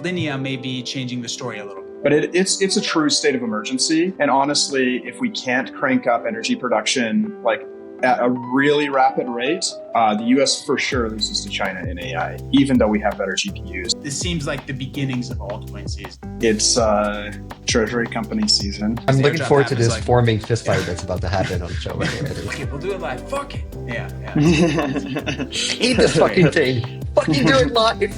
Linea may be changing the story a little. But it's a true state of emergency. And honestly, if we can't crank up energy production like at a really rapid rate, the US for sure loses to China in AI, even though we have better GPUs. This seems like the beginnings of altcoin season. It's Treasury company season. I'm looking forward to this forming fistfight that's about to happen on the show. Okay, we'll do it live. Fuck it. Yeah. Eat this fucking thing. Fucking do it live.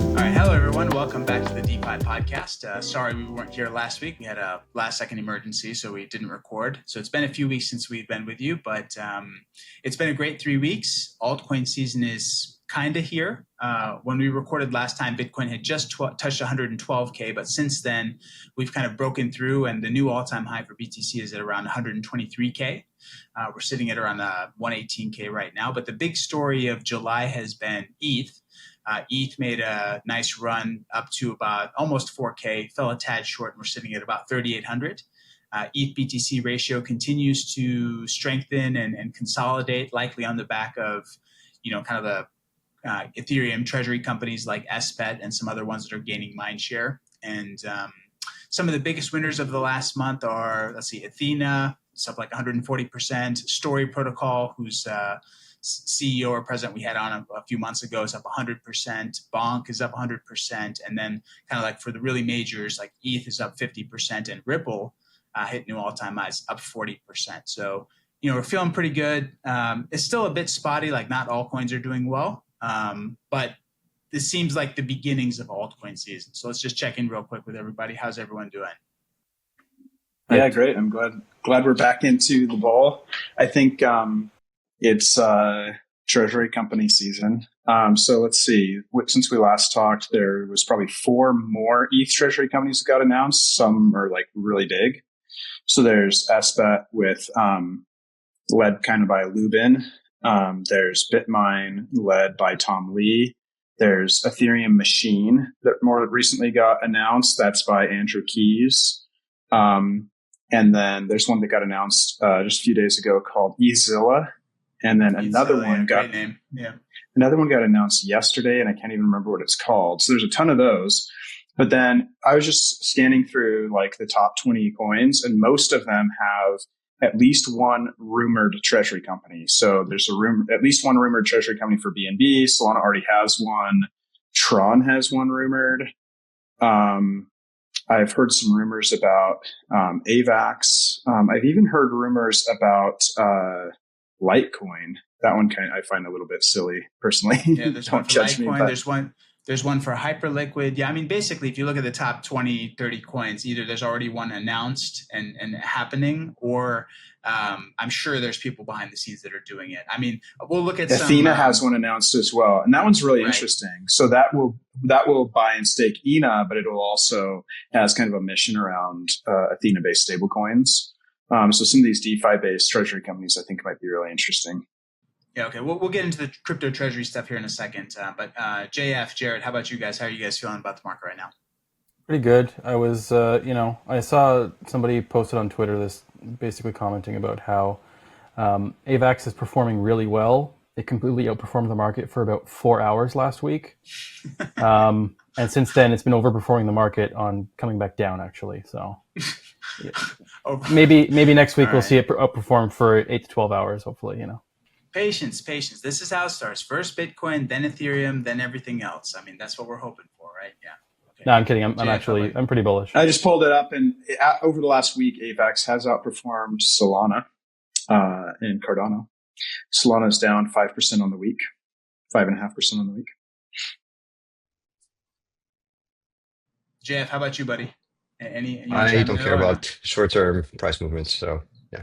All right, hello everyone. Welcome back to the DeFi Podcast. Sorry we weren't here last week. We had a last-second emergency, so we didn't record. So it's been a few weeks since we've been with you, but it's been a great 3 weeks. Altcoin season is kind of here. When we recorded last time, Bitcoin had just touched 112K, but since then, we've kind of broken through, and the new all-time high for BTC is at around 123K. We're sitting at around 118K right now, but the big story of July has been ETH. ETH made a nice run up to about almost 4K, fell a tad short, and we're sitting at about 3,800. ETH BTC ratio continues to strengthen and consolidate, likely on the back of, kind of the Ethereum treasury companies like SBET and some other ones that are gaining mind share. And some of the biggest winners of the last month are, Athena, it's up like 140%. Story Protocol, who's CEO or president we had on a few months ago, is up 100%. Bonk is up 100%. And then kind of like for the really majors, like ETH is up 50%, and Ripple hit new all-time highs, up 40%. So, we're feeling pretty good. It's still a bit spotty, like not all coins are doing well. But this seems like the beginnings of altcoin season. So let's just check in real quick with everybody. How's everyone doing? Yeah, great. I'm glad we're back into the ball. I think it's treasury company season. So let's see. Since we last talked, there was probably 4 more ETH treasury companies that got announced. Some are like really big. So there's SBET with led kind of by Lubin. There's Bitmine led by Tom Lee. There's Ethereum Machine that more recently got announced. That's by Andrew Keys. And then there's one that got announced just a few days ago called Ezilla. And then another one got announced yesterday, and I can't even remember what it's called. So there's a ton of those. But then I was just scanning through like the top 20 coins, and most of them have at least one rumored treasury company. So there's at least one rumored treasury company for BNB. Solana already has one. Tron has one rumored. I've heard some rumors about AVAX. I've even heard rumors about Litecoin. That one I find a little bit silly, personally. Yeah, there's one for Litecoin. There's one for HyperLiquid. Yeah, I mean, basically, if you look at the top 20, 30 coins, either there's already one announced and happening, or I'm sure there's people behind the scenes that are doing it. I mean, we'll look at Athena has one announced as well, and that one's really interesting. So that will buy and stake ENA, but it will also has kind of a mission around Athena-based stablecoins. So some of these DeFi-based treasury companies, I think, might be really interesting. Yeah, okay. We'll get into the crypto treasury stuff here in a second. But JF, Jared, how about you guys? How are you guys feeling about the market right now? Pretty good. I was, I saw somebody posted on Twitter this basically commenting about how AVAX is performing really well. It completely outperformed the market for about 4 hours last week. And since then, it's been overperforming the market on coming back down, actually. So yeah. maybe next week we'll see it outperform for 8 to 12 hours, hopefully, Patience. This is how it starts. First Bitcoin, then Ethereum, then everything else. I mean, that's what we're hoping for, right? Yeah. Okay. No, I'm kidding. I'm pretty bullish. I just pulled it up, and over the last week, AVAX has outperformed Solana and Cardano. Solana's down 5% on the week, 5.5% on the week. JF, how about you, buddy? I don't care about short-term price movements, so yeah.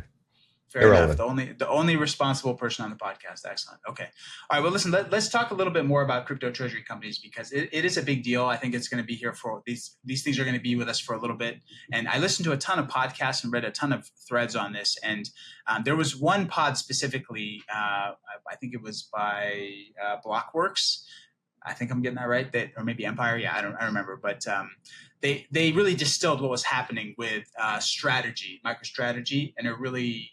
Fair enough. The only responsible person on the podcast. Excellent. Okay. All right. Well, listen, let's talk a little bit more about crypto treasury companies, because it is a big deal. I think it's going to be here for these things are going to be with us for a little bit. And I listened to a ton of podcasts and read a ton of threads on this. And there was one pod specifically, I think it was by Blockworks. I think I'm getting that right. Or maybe Empire. Yeah, I don't remember. But they really distilled what was happening with MicroStrategy, and it really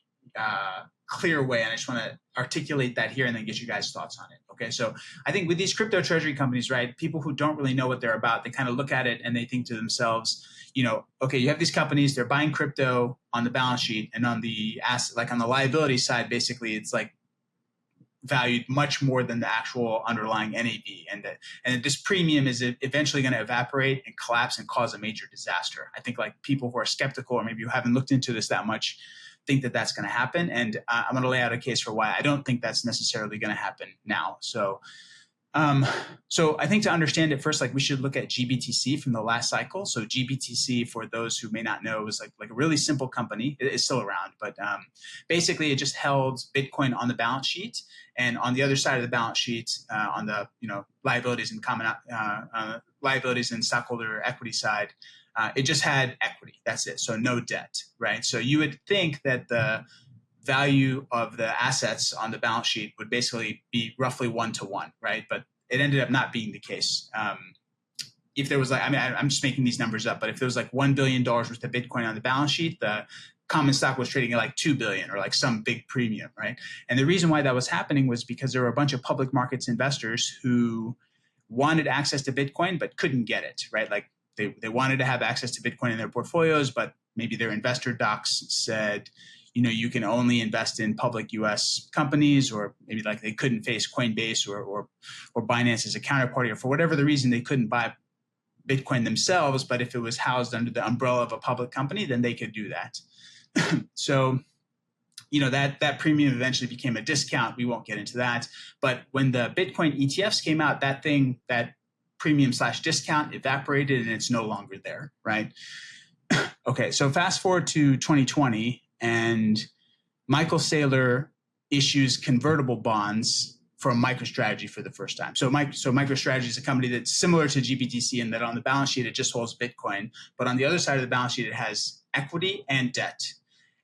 clear way, and I just want to articulate that here and then get you guys' thoughts on it. Okay, so I think with these crypto treasury companies, right, people who don't really know what they're about, they kind of look at it and they think to themselves, okay, you have these companies, they're buying crypto on the balance sheet, and on the asset, like on the liability side, basically it's like valued much more than the actual underlying NAV, and this premium is eventually going to evaporate and collapse and cause a major disaster. I think like people who are skeptical, or maybe who haven't looked into this that much, think that that's going to happen, and I'm going to lay out a case for why I don't think that's necessarily going to happen now. So I think to understand it first, like we should look at GBTC from the last cycle. So GBTC, for those who may not know, was like a really simple company. It's still around, but basically it just held Bitcoin on the balance sheet, and on the other side of the balance sheet, on the liabilities and liabilities and stockholder equity side, it just had equity. That's it. So no debt, right? So you would think that the value of the assets on the balance sheet would basically be roughly 1-to-1, right? But it ended up not being the case. If there was I'm just making these numbers up, but if there was like $1 billion worth of Bitcoin on the balance sheet, the common stock was trading at like 2 billion or like some big premium, right? And the reason why that was happening was because there were a bunch of public markets investors who wanted access to Bitcoin but couldn't get it, right? Like they wanted to have access to Bitcoin in their portfolios, but maybe their investor docs said, you can only invest in public U.S. companies, or maybe like they couldn't face Coinbase or Binance as a counterparty, or for whatever the reason they couldn't buy Bitcoin themselves. But if it was housed under the umbrella of a public company, then they could do that. So, that premium eventually became a discount. We won't get into that. But when the Bitcoin ETFs came out, that premium/discount evaporated and it's no longer there, right? Okay, so fast forward to 2020, and Michael Saylor issues convertible bonds from MicroStrategy for the first time. So MicroStrategy is a company that's similar to GBTC in that on the balance sheet it just holds Bitcoin, but on the other side of the balance sheet it has equity and debt,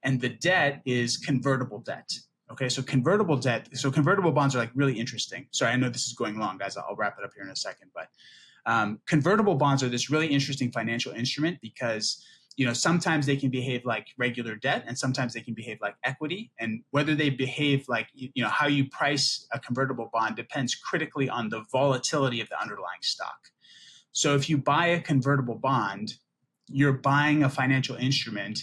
and the debt is convertible debt. Okay, so convertible bonds are like really interesting. Sorry, I know this is going long, guys. I'll wrap it up here in a second, but convertible bonds are this really interesting financial instrument because sometimes they can behave like regular debt and sometimes they can behave like equity. And whether they behave like, how you price a convertible bond depends critically on the volatility of the underlying stock. So if you buy a convertible bond, you're buying a financial instrument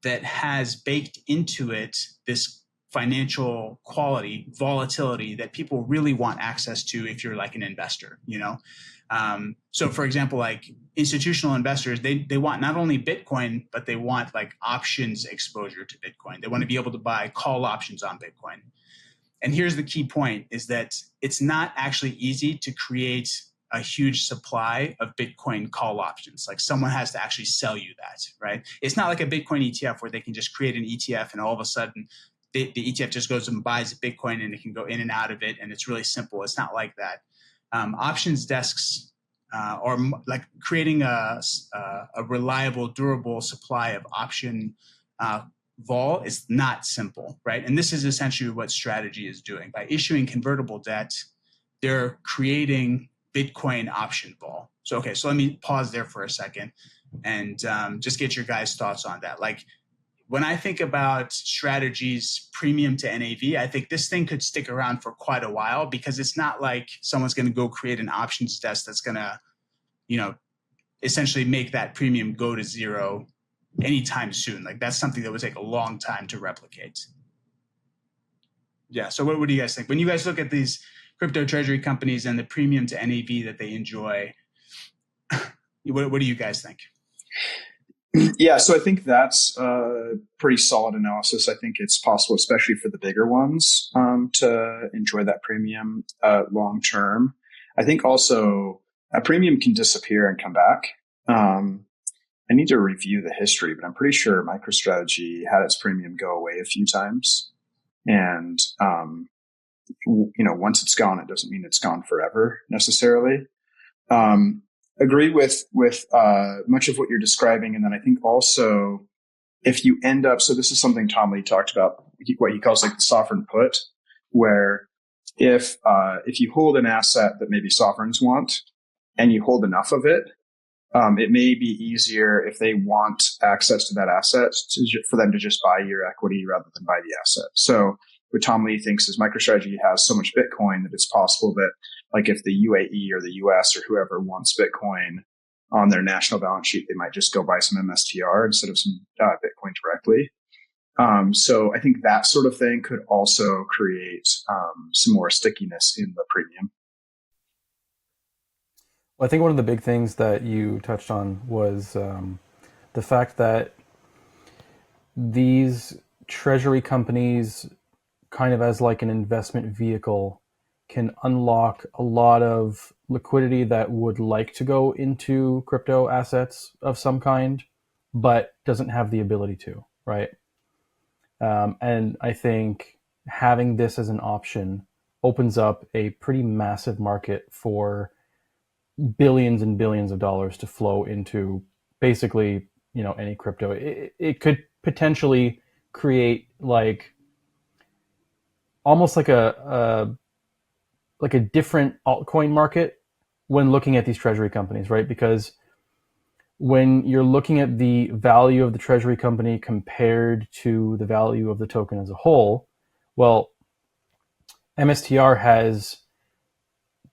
that has baked into it this financial quality, volatility that people really want access to if you're like an investor, So for example, like institutional investors, they want not only Bitcoin, but they want like options exposure to Bitcoin. They want to be able to buy call options on Bitcoin. And here's the key point is that it's not actually easy to create a huge supply of Bitcoin call options. Like someone has to actually sell you that, right? It's not like a Bitcoin ETF where they can just create an ETF and all of a sudden the ETF just goes and buys a Bitcoin and it can go in and out of it. And it's really simple. It's not like that. Options desks or like creating a reliable, durable supply of option vol is not simple, right? And this is essentially what Strategy is doing. By issuing convertible debt, they're creating Bitcoin option vol. So let me pause there for a second and just get your guys' thoughts on that. Like when I think about Strategy's premium to NAV, I think this thing could stick around for quite a while because it's not like someone's going to go create an options desk that's going to, essentially make that premium go to zero anytime soon. Like that's something that would take a long time to replicate. Yeah. So what do you guys think? When you guys look at these crypto treasury companies and the premium to NAV that they enjoy, what do you guys think? Yeah, so I think that's a pretty solid analysis. I think it's possible, especially for the bigger ones, to enjoy that premium long term. I think also a premium can disappear and come back. I need to review the history, but I'm pretty sure MicroStrategy had its premium go away a few times. And, once it's gone, it doesn't mean it's gone forever necessarily. Agree with much of what you're describing. And then I think also if you end up, so this is something Tom Lee talked about, what he calls like the sovereign put, where if you hold an asset that maybe sovereigns want and you hold enough of it, it may be easier if they want access to that asset for them to just buy your equity rather than buy the asset. So what Tom Lee thinks is MicroStrategy has so much Bitcoin that it's possible that, like, if the UAE or the US or whoever wants Bitcoin on their national balance sheet, they might just go buy some MSTR instead of some Bitcoin directly. So I think that sort of thing could also create some more stickiness in the premium. Well, I think one of the big things that you touched on was the fact that these treasury companies, kind of as like an investment vehicle, can unlock a lot of liquidity that would like to go into crypto assets of some kind, but doesn't have the ability to, right? And I think having this as an option opens up a pretty massive market for billions and billions of dollars to flow into basically, any crypto. It could potentially create like almost like a different altcoin market when looking at these treasury companies, right? Because when you're looking at the value of the treasury company compared to the value of the token as a whole, well, MSTR has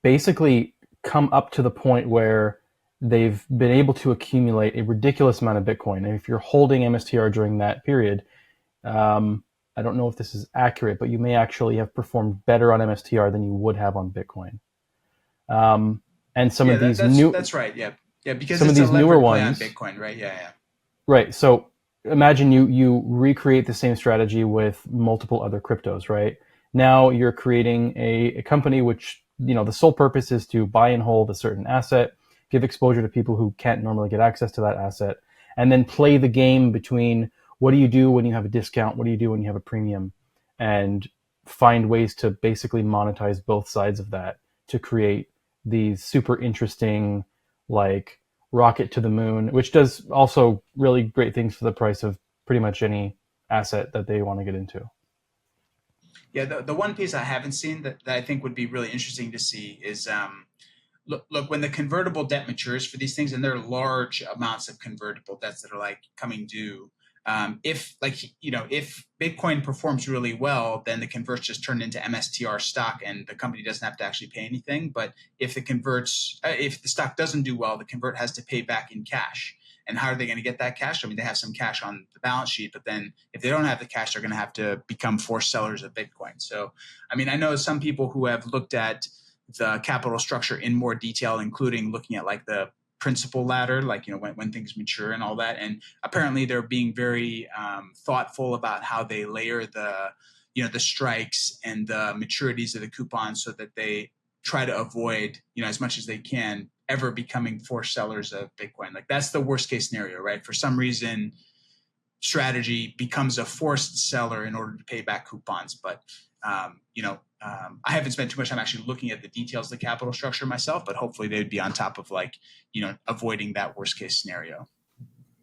basically come up to the point where they've been able to accumulate a ridiculous amount of Bitcoin. And if you're holding MSTR during that period, I don't know if this is accurate, but you may actually have performed better on MSTR than you would have on Bitcoin. And some of these that's right. Yeah. Yeah. Because some it's of these a newer play ones on Bitcoin, right? Yeah. Yeah. Right. So imagine you recreate the same strategy with multiple other cryptos, right? Now you're creating a company which, the sole purpose is to buy and hold a certain asset, give exposure to people who can't normally get access to that asset, and then play the game between what do you do when you have a discount, what do you do when you have a premium, and find ways to basically monetize both sides of that to create these super interesting, like, rocket to the moon, which does also really great things for the price of pretty much any asset that they want to get into. Yeah, the one piece I haven't seen that I think would be really interesting to see is look, when the convertible debt matures for these things, and there are large amounts of convertible debts that are like coming due. If Bitcoin performs really well, then the converts just turn into MSTR stock, and the company doesn't have to actually pay anything. But if if the stock doesn't do well, the convert has to pay back in cash. And how are they going to get that cash? I mean, they have some cash on the balance sheet, but then if they don't have the cash, they're going to have to become forced sellers of Bitcoin. So, I mean, I know some people who have looked at the capital structure in more detail, including looking at like the principal ladder, like, when things mature and all that. And apparently they're being very thoughtful about how they layer the strikes and the maturities of the coupons so that they try to avoid, as much as they can, ever becoming forced sellers of Bitcoin. Like, that's the worst case scenario, right? For some reason, strategy becomes a forced seller in order to pay back coupons. But, I haven't spent too much time actually looking at the details of the capital structure myself, but hopefully they would be on top of avoiding that worst case scenario.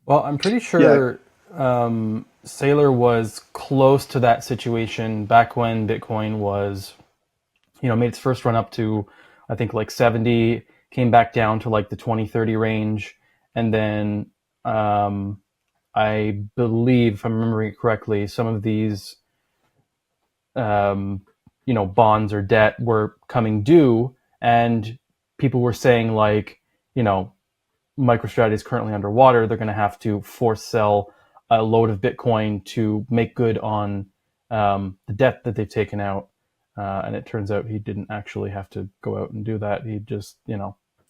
Well, I'm pretty sure Saylor was close to that situation back when Bitcoin was, made its first run up to, I think, like 70, came back down to like the 20-30 range. And then I believe, if I'm remembering correctly, some of these bonds or debt were coming due, and people were saying, like, MicroStrategy is currently underwater. They're going to have to force sell a load of Bitcoin to make good on the debt that they've taken out. And it turns out he didn't actually have to go out and do that. He just,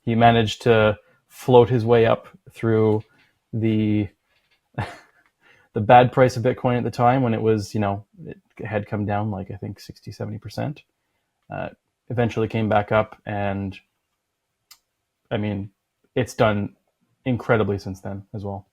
he managed to float his way up through the the bad price of Bitcoin at the time when it was, it had come down like, I think 60, 70%. Eventually came back up, and I mean, it's done incredibly since then as well.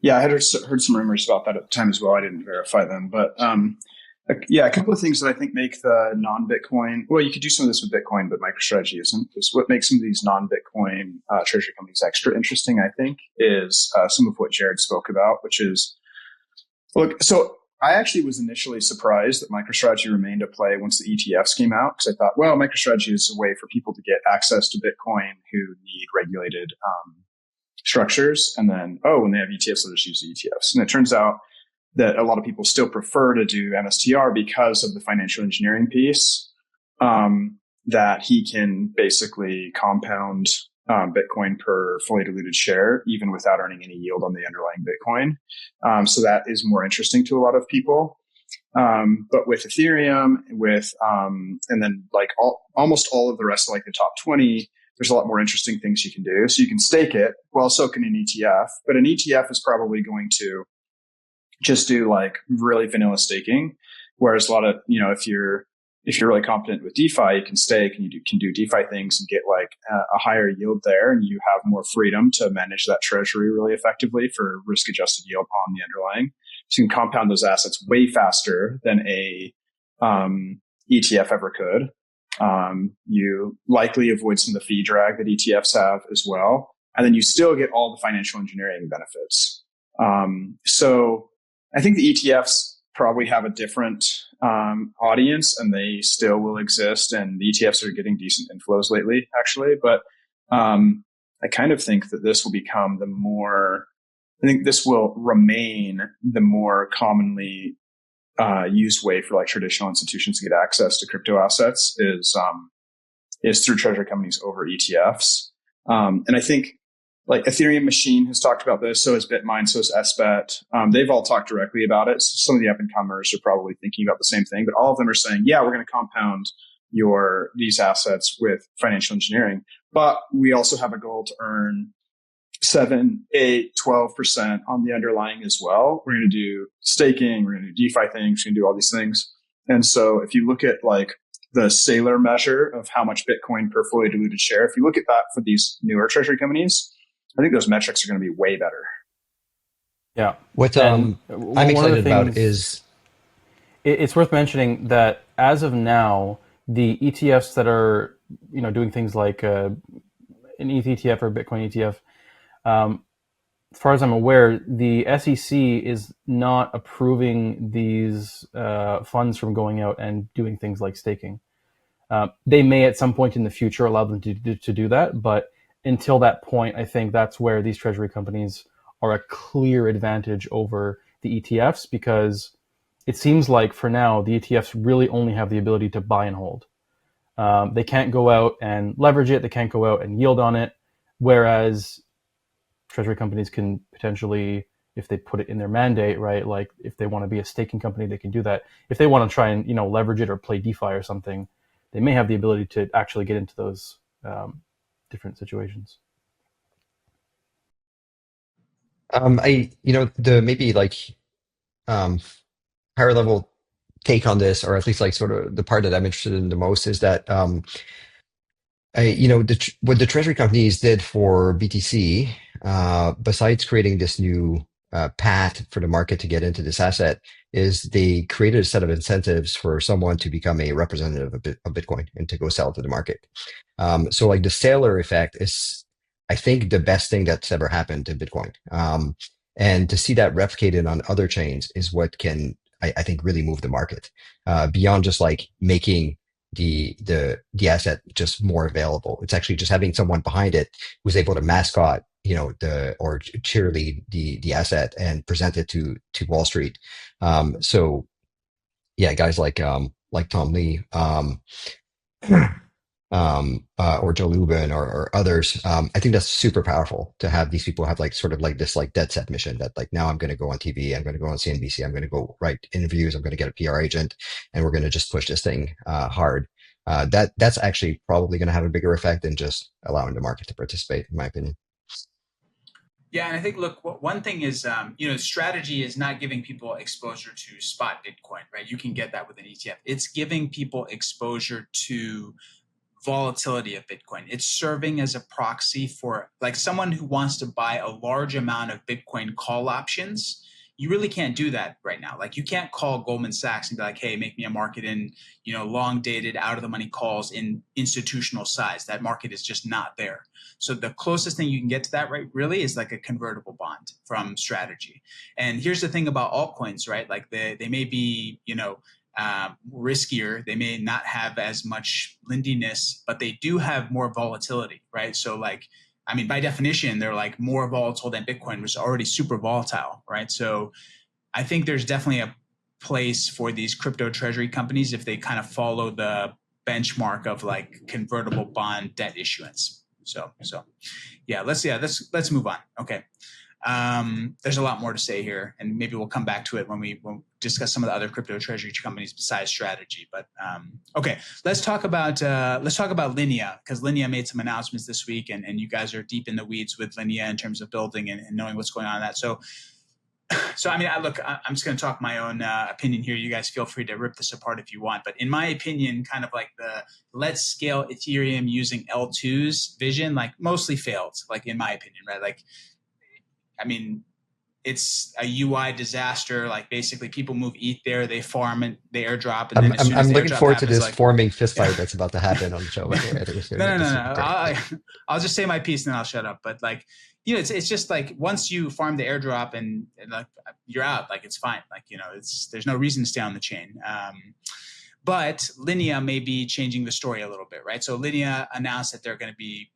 Yeah, I had heard some rumors about that at the time as well. I didn't verify them, but a couple of things that I think make the non-Bitcoin. Well, you could do some of this with Bitcoin, but MicroStrategy isn't. What makes some of these non-Bitcoin treasury companies extra interesting, I think, is some of what Jared spoke about, which is, look. So I actually was initially surprised that MicroStrategy remained a play once the ETFs came out, because I thought, well, MicroStrategy is a way for people to get access to Bitcoin who need regulated structures. And then, when they have ETFs, they'll just use the ETFs. And it turns out that a lot of people still prefer to do MSTR because of the financial engineering piece, that he can basically compound Bitcoin per fully diluted share, even without earning any yield on the underlying Bitcoin. So that is more interesting to a lot of people. But with Ethereum, and then like almost all of the rest of like the top 20, there's a lot more interesting things you can do. So you can stake it. Well, so can an ETF, but an ETF is probably going to just do like really vanilla staking. Whereas a lot of, if you're really competent with DeFi, you can stake and you can do DeFi things and get like a higher yield there, and you have more freedom to manage that treasury really effectively for risk adjusted yield on the underlying. So you can compound those assets way faster than a ETF ever could. You likely avoid some of the fee drag that ETFs have as well. And then you still get all the financial engineering benefits. So I think the ETFs probably have a different audience, and they still will exist. And the ETFs are getting decent inflows lately, actually. But I kind of think that this will become I think this will remain the more commonly used way for like traditional institutions to get access to crypto assets is through treasury companies over ETFs. And I think like Ethereum Machine has talked about this. So has Bitmine, so has SBET. They've all talked directly about it. So some of the up and comers are probably thinking about the same thing, but all of them are saying, yeah, we're going to compound these assets with financial engineering, but we also have a goal to earn 7, 8, 12% on the underlying as well. We're going to do staking. We're going to do DeFi things. We're going to do all these things. And so if you look at like the Saylor measure of how much Bitcoin per fully diluted share, if you look at that for these newer treasury companies, I think those metrics are going to be way better. Yeah. What I'm excited about is it's worth mentioning that as of now, the ETFs that are doing things like an ETH ETF or Bitcoin ETF, as far as I'm aware, the SEC is not approving these funds from going out and doing things like staking. They may at some point in the future allow them to do that, but until that point, I think that's where these treasury companies are a clear advantage over the ETFs, because it seems like for now, the ETFs really only have the ability to buy and hold. They can't go out and leverage it. They can't go out and yield on it. Whereas treasury companies can potentially, if they put it in their mandate, right? Like if they want to be a staking company, they can do that. If they want to try and, leverage it or play DeFi or something, they may have the ability to actually get into those different situations. The maybe like higher level take on this, or at least like sort of the part that I'm interested in the most, is that what the treasury companies did for BTC, besides creating this new path for the market to get into this asset, is they created a set of incentives for someone to become a representative of Bitcoin and to go sell to the market. So like the Saylor effect is, I think, the best thing that's ever happened to Bitcoin. And to see that replicated on other chains is what can, I think, really move the market beyond just like making the asset just more available. It's actually just having someone behind it who's able to mascot, or cheerlead the asset and present it to Wall Street. So yeah, guys like Tom Lee, or Joe Lubin or others. I think that's super powerful to have these people have like sort of like this like dead set mission that like, now I'm going to go on TV, I'm going to go on CNBC, I'm going to go write interviews, I'm going to get a PR agent, and we're going to just push this thing hard. That's actually probably going to have a bigger effect than just allowing the market to participate, in my opinion. Yeah, and I think, look, one thing is, strategy is not giving people exposure to spot Bitcoin, right? You can get that with an ETF. It's giving people exposure to volatility of Bitcoin. It's serving as a proxy for like someone who wants to buy a large amount of Bitcoin call options. You really can't do that right now. Like you can't call Goldman Sachs and be like, hey, make me a market in, long dated out of the money calls in institutional size. That market is just not there. So the closest thing you can get to that, right, really is like a convertible bond from Strategy. And here's the thing about altcoins, right? Like they may be, riskier. They may not have as much lendiness, but they do have more volatility, right? So like I mean, by definition, they're like more volatile than Bitcoin, which is already super volatile, right? So I think there's definitely a place for these crypto treasury companies if they kind of follow the benchmark of like convertible bond debt issuance. So yeah, let's move on. Okay. There's a lot more to say here, and maybe we'll come back to it when we discuss some of the other crypto treasury companies besides Strategy. But okay, let's talk about Linea, because Linea made some announcements this week, and you guys are deep in the weeds with Linea in terms of building and knowing what's going on in that. So I mean, I'm just going to talk my own opinion here. You guys feel free to rip this apart if you want. But in my opinion, kind of like the let's scale Ethereum using L2's vision, like mostly failed, like in my opinion, right? Like, I mean, it's a UI disaster. Like basically people move ETH there, they farm it, they airdrop. And then as soon as I'm the looking airdrop forward to happens, this like, forming fistfight that's about to happen on the show. By the way. I think it's no. great. I'll just say my piece and then I'll shut up. But like, you know, it's just like once you farm the airdrop and like you're out, like it's fine. Like, you know, there's no reason to stay on the chain. But Linea may be changing the story a little bit, right? So Linea announced that they're going to be,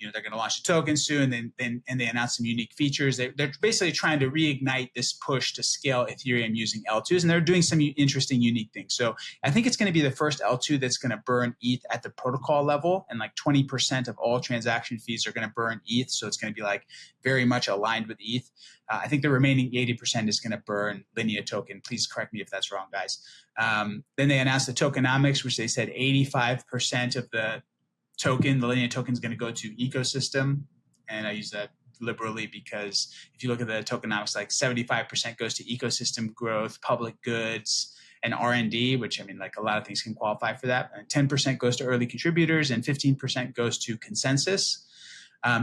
they're going to launch a token soon, and they announced some unique features. They're basically trying to reignite this push to scale Ethereum using L2s, and they're doing some interesting, unique things. So I think it's going to be the first L2 that's going to burn ETH at the protocol level, and like 20% of all transaction fees are going to burn ETH. So it's going to be like very much aligned with ETH. I think the remaining 80% is going to burn Linea token. Please correct me if that's wrong, guys. Then they announced the tokenomics, which they said 85% of the token, the Linea token, is going to go to ecosystem. And I use that liberally because if you look at the tokenomics, like 75% goes to ecosystem growth, public goods, and R&D, which I mean, like a lot of things can qualify for that. And 10% goes to early contributors and 15% goes to consensus.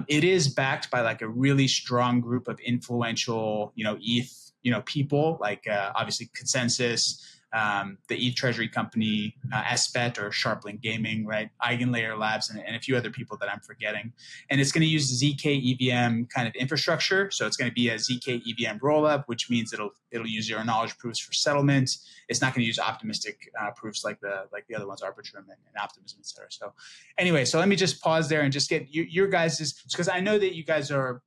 It is backed by like a really strong group of influential, ETH, people, like obviously Consensus, the ETH Treasury company, SBET or Sharplink Gaming, right? Eigenlayer Labs, and a few other people that I'm forgetting. And it's going to use ZK EVM kind of infrastructure. So it's going to be a ZK EVM rollup, which means it'll use zero knowledge proofs for settlement. It's not going to use optimistic proofs like the other ones, Arbitrum and Optimism, et cetera. So anyway, so let me just pause there and just get your guys', because I know that you guys are,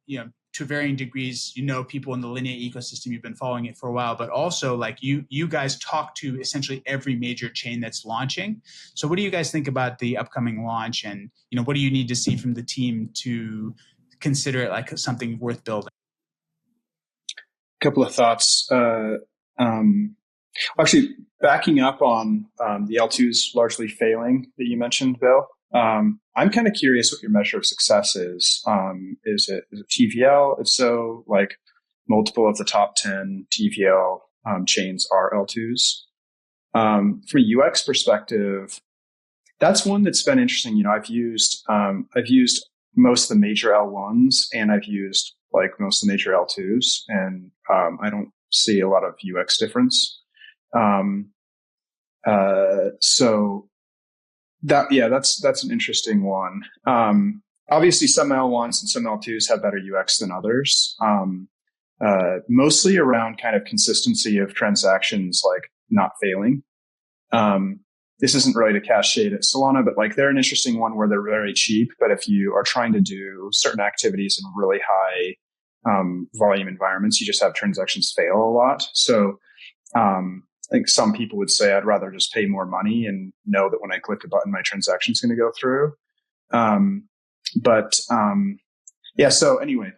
to varying degrees, people in the Linea ecosystem, you've been following it for a while, but also like you guys talk to essentially every major chain that's launching. So what do you guys think about the upcoming launch, and what do you need to see from the team to consider it like something worth building? A couple of thoughts. Actually, backing up on the L2s largely failing that you mentioned, Bill. I'm kind of curious what your measure of success is. Is it TVL? If so, like multiple of the top 10 TVL chains are L2s. From a UX perspective, that's one that's been interesting. I've used most of the major L1s, and I've used like most of the major L2s, and I don't see a lot of UX difference. So that's an interesting one. Obviously some L1s and some L2s have better UX than others. Mostly around kind of consistency of transactions, like not failing. This isn't really to cast shade at Solana, but like they're an interesting one where they're very cheap. But if you are trying to do certain activities in really high volume environments, you just have transactions fail a lot. So I think some people would say I'd rather just pay more money and know that when I click a button, my transaction is going to go through. So anyway,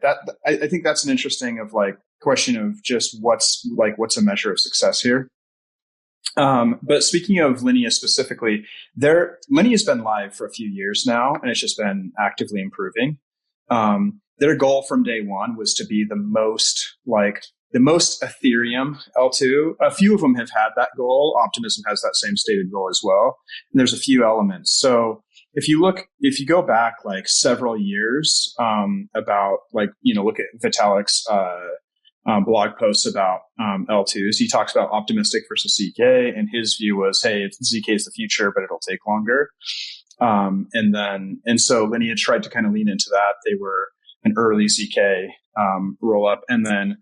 I think that's an interesting question of just what's a measure of success here. But speaking of Linea specifically, Linea's been live for a few years now, and it's just been actively improving. Their goal from day one was to be the most Ethereum L2. A few of them have had that goal. Optimism has that same stated goal as well. And there's a few elements. So if you go back like several years, look at Vitalik's blog posts about L2s. He talks about optimistic versus ZK, and his view was, hey, ZK is the future, but it'll take longer. And so Linea tried to kind of lean into that. They were an early ZK roll up, and then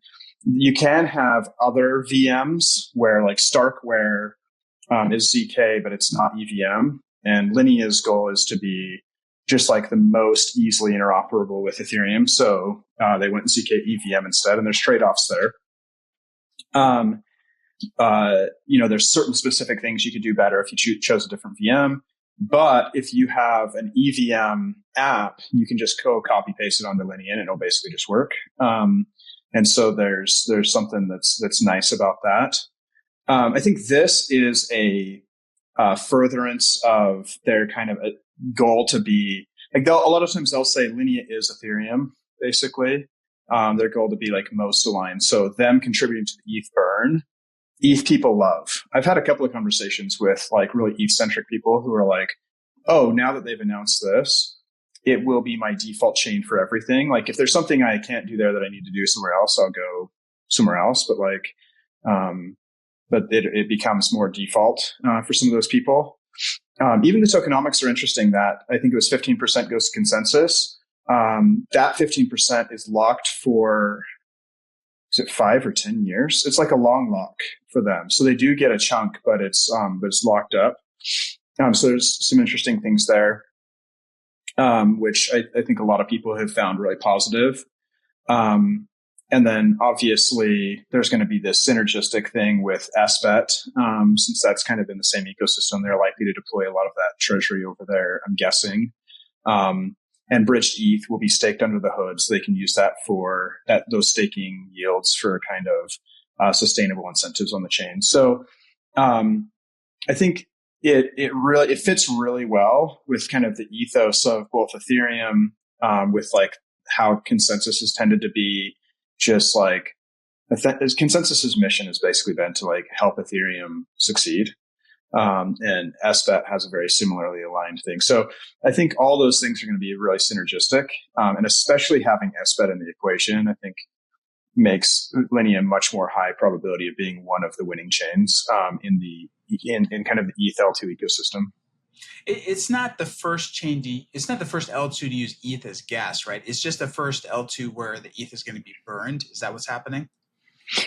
you can have other VMs where like Starkware is ZK, but it's not EVM. And Linea's goal is to be just like the most easily interoperable with Ethereum. So they went and ZK EVM instead, and there's trade-offs there. There's certain specific things you could do better if you chose a different VM. But if you have an EVM app, you can just copy paste it onto Linea and it'll basically just work. And so there's something that's nice about that. I think this is a furtherance of their kind of a goal to be like, a lot of times they'll say Linea is Ethereum, basically. Their goal to be like most aligned. So them contributing to the ETH burn, ETH people love. I've had a couple of conversations with like really ETH centric people who are like, oh, now that they've announced this, it will be my default chain for everything. Like if there's something I can't do there that I need to do somewhere else, I'll go somewhere else. But it becomes more default for some of those people. Even the tokenomics are interesting. That I think it was 15% goes to consensus. That 15% is locked for, is it 5 or 10 years? It's like a long lock for them. So they do get a chunk, but it's locked up. So there's some interesting things there, which I think a lot of people have found really positive. And then obviously there's going to be this synergistic thing with SBET. Since that's kind of in the same ecosystem, they're likely to deploy a lot of that treasury over there, I'm guessing. And bridged ETH will be staked under the hood, so they can use that for those staking yields for kind of sustainable incentives on the chain. So I think it fits really well with kind of the ethos of both Ethereum, with like how consensus has tended to be just like consensus's mission has basically been to like help Ethereum succeed. And SBET has a very similarly aligned thing. So I think all those things are going to be really synergistic. And especially having SBET in the equation, I think makes Linea much more high probability of being one of the winning chains, in kind of the ETH L2 ecosystem. It's not the first chain it's not the first L2 to use ETH as gas, right? It's just the first L2 where the ETH is going to be burned. Is that what's happening?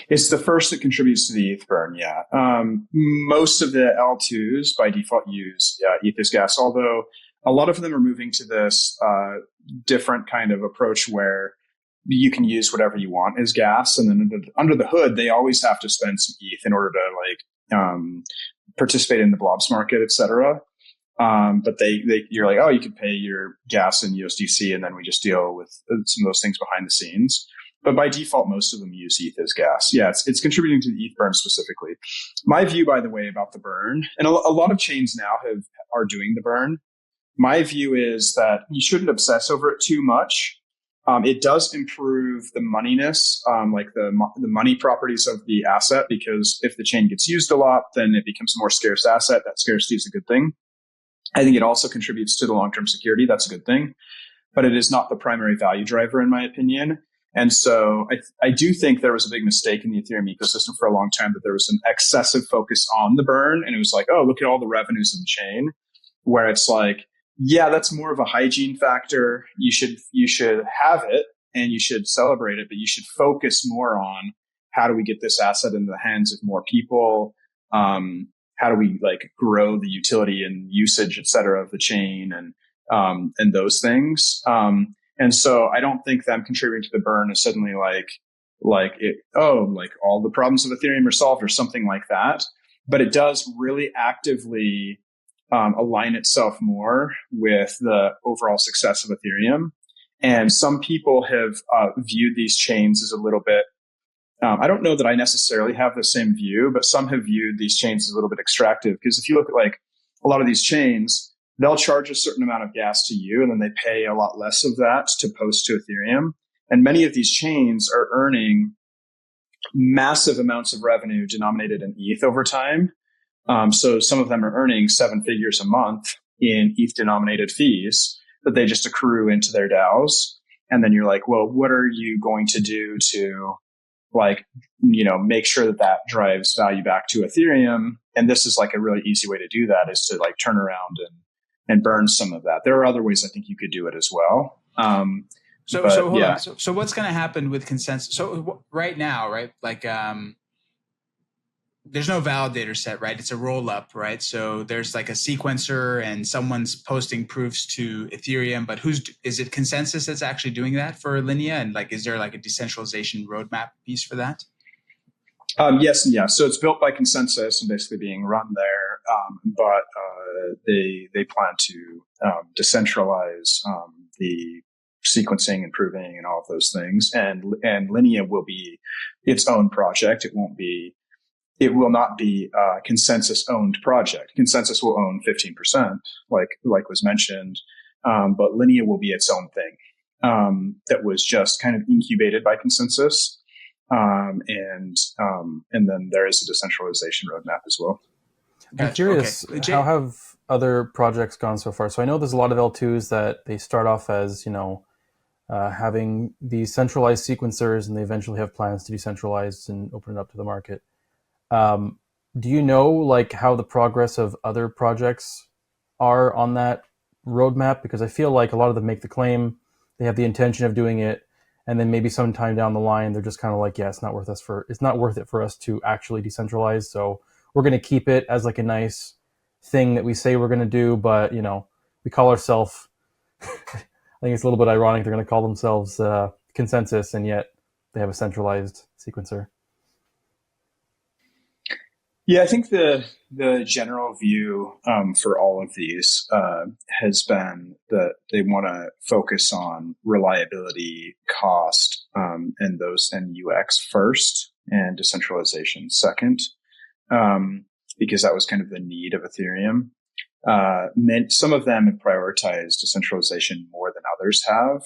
It's the first that contributes to the ETH burn, yeah. Most of the L2s by default use ETH as gas, although a lot of them are moving to this different kind of approach where you can use whatever you want as gas. And then under the hood, they always have to spend some ETH in order to participate in the blobs market, et cetera. But you're like, oh, you could pay your gas in USDC, and then we just deal with some of those things behind the scenes. But by default, most of them use ETH as gas. Yeah, it's contributing to the ETH burn specifically. My view, by the way, about the burn, and a lot of chains now are doing the burn. My view is that you shouldn't obsess over it too much. It does improve the moneyness, like the money properties of the asset, because if the chain gets used a lot, then it becomes a more scarce asset. That scarcity is a good thing. I think it also contributes to the long-term security. That's a good thing. But it is not the primary value driver, in my opinion. And so I do think there was a big mistake in the Ethereum ecosystem for a long time, that there was an excessive focus on the burn. And it was like, oh, look at all the revenues of the chain, where it's like, yeah, that's more of a hygiene factor. You should have it and you should celebrate it, but you should focus more on how do we get this asset into the hands of more people? How do we like grow the utility and usage, et cetera, of the chain and those things. And so I don't think them contributing to the burn is suddenly like all the problems of Ethereum are solved or something like that. But it does really actively align itself more with the overall success of Ethereum. And some people have viewed these chains as a little bit, I don't know that I necessarily have the same view, but some have viewed these chains as a little bit extractive. Because if you look at like a lot of these chains, they'll charge a certain amount of gas to you, and then they pay a lot less of that to post to Ethereum. And many of these chains are earning massive amounts of revenue denominated in ETH over time. So some of them are earning 7 figures a month in ETH denominated fees that they just accrue into their DAOs. And then you're like, well, what are you going to do to make sure that drives value back to Ethereum? And this is like a really easy way to do that, is to like turn around and burn some of that. There are other ways I think you could do it as well. So hold on. So what's going to happen with consensus? So right now, right? Like, there's no validator set, right? It's a roll up, right? So there's like a sequencer and someone's posting proofs to Ethereum, but is it Consensus that's actually doing that for Linea? And like, is there like a decentralization roadmap piece for that? Yes and yes. So it's built by Consensus and basically being run there, but they plan to decentralize the sequencing and proving and all of those things. And Linea will be its own project. It will not be a Consensus owned project. Consensus will own 15%, like was mentioned, but Linea will be its own thing that was just kind of incubated by Consensus. And then there is a decentralization roadmap as well. I'm curious, how have other projects gone so far? So I know there's a lot of L2s that they start off as, having these centralized sequencers, and they eventually have plans to decentralize and open it up to the market. Do you know like how the progress of other projects are on that roadmap? Because I feel like a lot of them make the claim, they have the intention of doing it, and then maybe sometime down the line, they're just kind of like, yeah, it's not worth it for us to actually decentralize. So we're going to keep it as like a nice thing that we say we're going to do, but we call ourselves, I think it's a little bit ironic, they're going to call themselves Consensus, and yet they have a centralized sequencer. Yeah, I think the general view for all of these has been that they want to focus on reliability, cost, and UX first, and decentralization second, because that was kind of the need of Ethereum. Some of them have prioritized decentralization more than others have.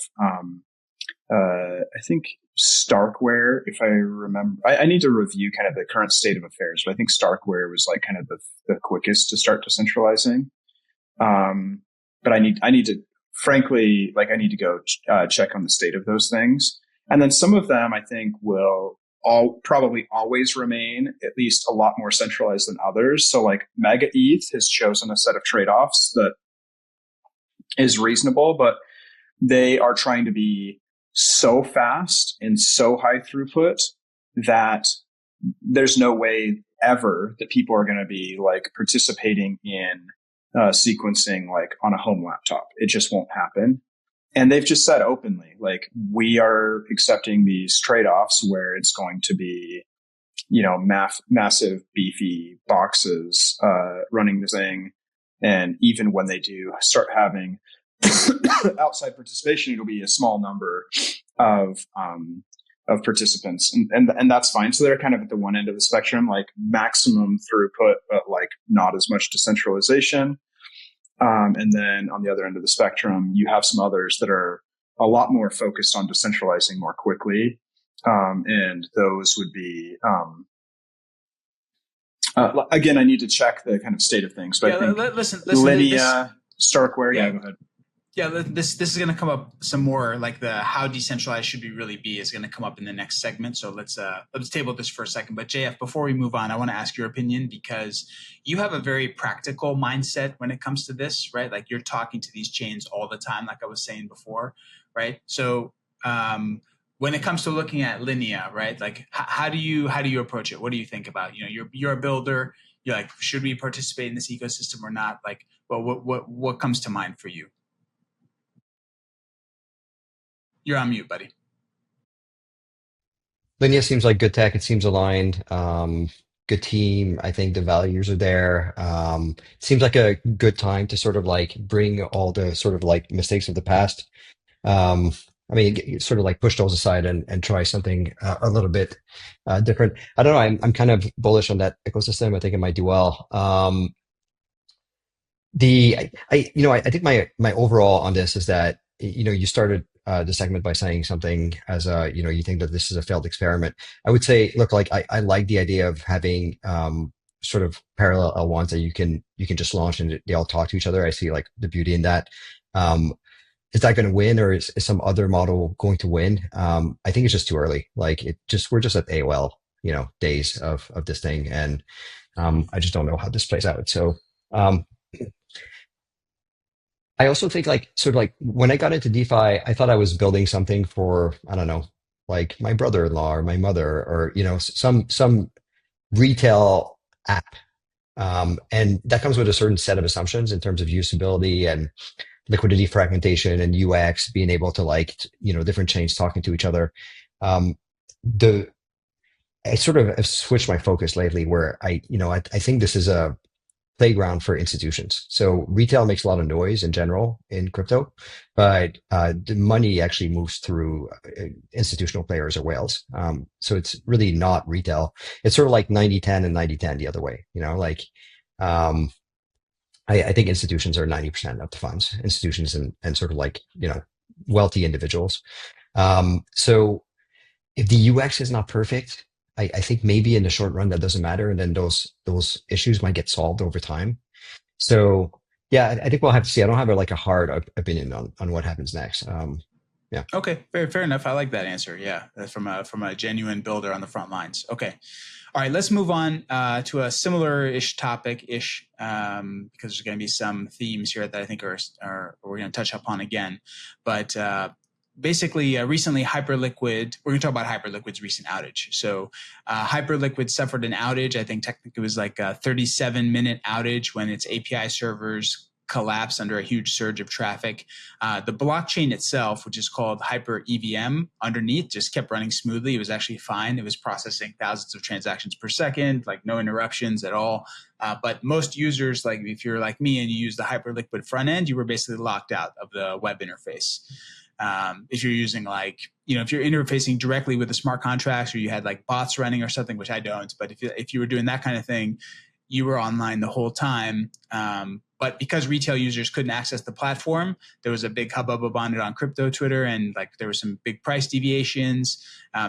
I think Starkware, if I remember, I need to review kind of the current state of affairs, but I think Starkware was like kind of the quickest to start decentralizing. But I need to, frankly, like I need to go check on the state of those things. And then some of them I think will probably always remain at least a lot more centralized than others. So like Mega ETH has chosen a set of trade-offs that is reasonable, but they are trying to be so fast and so high throughput that there's no way ever that people are going to be like participating in sequencing like on a home laptop. It just won't happen. And they've just said openly, like, we are accepting these trade-offs where it's going to be, massive beefy boxes running the thing. And even when they do start having outside participation, it'll be a small number of participants, and that's fine. So they're kind of at the one end of the spectrum, like maximum throughput, but like not as much decentralization. And then on the other end of the spectrum, you have some others that are a lot more focused on decentralizing more quickly, and those would be. Again, I need to check the kind of state of things, but I think listen, Linea, Starkware, yeah, go ahead. Yeah, this is going to come up some more, like the how decentralized should we really be is going to come up in the next segment. So let's table this for a second. But JF, before we move on, I want to ask your opinion, because you have a very practical mindset when it comes to this, right? Like you're talking to these chains all the time, like I was saying before, right? So when it comes to looking at Linea, right? Like how do you approach it? What do you think about? You're a builder. You're like, should we participate in this ecosystem or not? Like, well, what comes to mind for you? You're on mute, buddy. Linea seems like good tech. It seems aligned. Good team. I think the values are there. Seems like a good time to sort of like bring all the sort of like mistakes of the past. Sort of like push those aside and try something a little bit different. I don't know. I'm kind of bullish on that ecosystem. I think it might do well. I think my overall on this is that you started the segment by saying something as you think that this is a failed experiment. I would say, look, like I like the idea of having sort of parallel L1s that you can just launch and they all talk to each other. I see like the beauty in that. Is that going to win, or is some other model going to win? I think it's just too early. Like we're just at AOL, days of this thing, and I just don't know how this plays out. So. I also think when I got into DeFi, I thought I was building something for, I don't know, like my brother-in-law or my mother or, some retail app. And that comes with a certain set of assumptions in terms of usability and liquidity fragmentation and UX, being able to different chains talking to each other. The I sort of have switched my focus lately where I think this is a playground for institutions. So retail makes a lot of noise in general in crypto, but the money actually moves through institutional players or whales. So it's really not retail. It's sort of like 90-10 and 90-10 the other way, um, I think institutions are 90% of the funds, institutions and sort of wealthy individuals. So if the UX is not perfect, I think maybe in the short run that doesn't matter, and then those issues might get solved over time. So yeah, I think we'll have to see. I don't have a hard opinion on what happens next. Yeah. Okay, fair enough. I like that answer. Yeah, that's from a genuine builder on the front lines. Okay, all right. Let's move on to a similar-ish topic-ish because there's going to be some themes here that I think are we're going to touch upon again, but. Basically, recently, HyperLiquid, we're going to talk about HyperLiquid's recent outage. So HyperLiquid suffered an outage. I think technically it was like a 37-minute outage when its API servers collapsed under a huge surge of traffic. The blockchain itself, which is called Hyper EVM underneath, just kept running smoothly. It was actually fine. It was processing thousands of transactions per second, like no interruptions at all. But most users, like if you're like me and you use the HyperLiquid front end, you were basically locked out of the web interface. If you're using if you're interfacing directly with the smart contracts or you had like bots running or something, which I don't, but if you were doing that kind of thing, you were online the whole time. But because retail users couldn't access the platform, there was a big hubbub about it on crypto Twitter, and there were some big price deviations.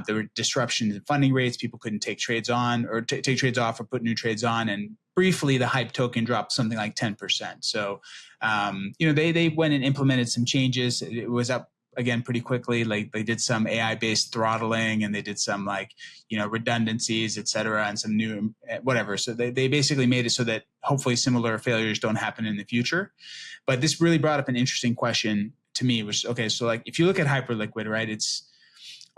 There were disruptions in funding rates. People couldn't take trades on or take trades off or put new trades on. And briefly, the Hype token dropped something like 10%. So, they went and implemented some changes. It was up again pretty quickly. Like they did some AI-based throttling and they did some redundancies, et cetera, and some new whatever. So they basically made it so that hopefully similar failures don't happen in the future. But this really brought up an interesting question to me, which, okay, so if you look at HyperLiquid, right, it's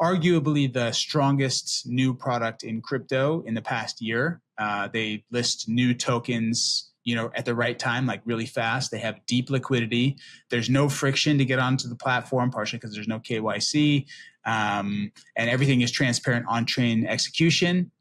arguably the strongest new product in crypto in the past year. They list new tokens at the right time, really fast. They have deep liquidity. There's no friction to get onto the platform, partially because there's no KYC, and everything is transparent on-chain execution.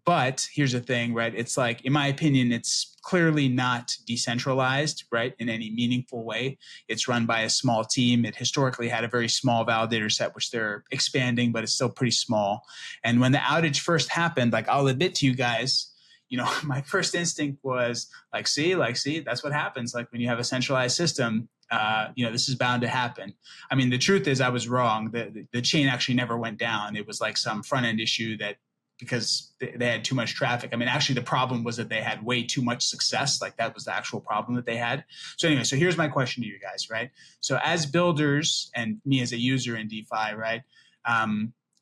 But here's the thing, right? It's in my opinion, it's clearly not decentralized, right, in any meaningful way. It's run by a small team. It historically had a very small validator set, which they're expanding, but it's still pretty small. And when the outage first happened, I'll admit to you guys, my first instinct was see, that's what happens. When you have a centralized system, this is bound to happen. I mean, the truth is I was wrong. The chain actually never went down. It was some front end issue that because they had too much traffic. I mean, actually the problem was that they had way too much success. That was the actual problem that they had. So anyway, so here's my question to you guys, right? So as builders and me as a user in DeFi, right?